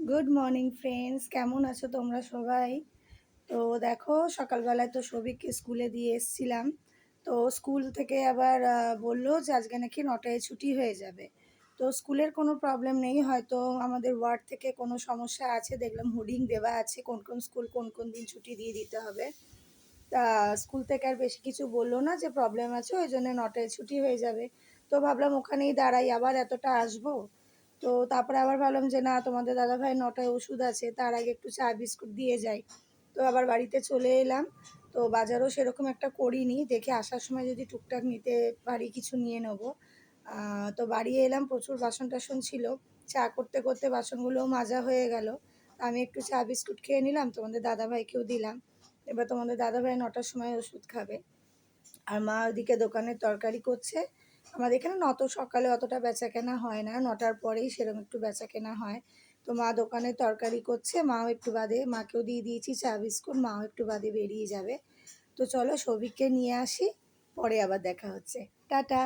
Good morning friends, কেমন আছো তোমরা সবাই? তো দেখো, সকালবেলায় তো সবিককে স্কুলে দিয়ে এসছিলাম। তো স্কুল থেকে আবার বললো যে আজকে নাকি 9টায় ছুটি হয়ে যাবে। তো স্কুলের কোনো প্রবলেম নেই, হয়তো আমাদের ওয়ার্ড থেকে কোনো সমস্যা আছে। দেখলাম হোর্ডিং দেওয়া আছে কোন কোন স্কুল কোন কোন দিন ছুটি দিয়ে দিতে হবে। তা স্কুল থেকে আর বেশি কিছু বললো না যে প্রবলেম আছে, ওই জন্য 9টায় ছুটি হয়ে যাবে। তো ভাবলাম ওখানেই দাঁড়াই, আবার এতটা আসবো। তো তারপরে আবার ভাবলাম যে না, তোমাদের দাদাভাই 9টায় ওষুধ আছে, তার আগে একটু চা বিস্কুট দিয়ে যাই। তো আবার বাড়িতে চলে এলাম। তো বাজারও সেরকম একটা করিনি, দেখে আসার সময় যদি টুকটাক নিতে পারি কিছু নিয়ে নেবো। তো বাড়ি এলাম, প্রচুর বাসন টাসন ছিল। চা করতে করতে বাসনগুলোও মাজা হয়ে গেল। আমি একটু চা বিস্কুট খেয়ে নিলাম, তোমাদের দাদাভাইকেও দিলাম। এবার তোমাদের দাদাভাই 9টার সময় ওষুধ খাবে। আর মা ওদিকে দোকানের তরকারি করছে। আমাদের এখানে অত সকালে অতটা বেচাকেনা হয় না, 9টার পরেই সেরকম একটু বেচাকেনা হয়। তো মা দোকানের তরকারি করছে, মাও একটু বাদে, মাকেও দিয়ে দিয়েছি চা বিস্কুট, মাও একটু বাদে বেরিয়ে যাবে। তো চলো সৌভিককে নিয়ে আসি, পরে আবার দেখা হচ্ছে। টাটা।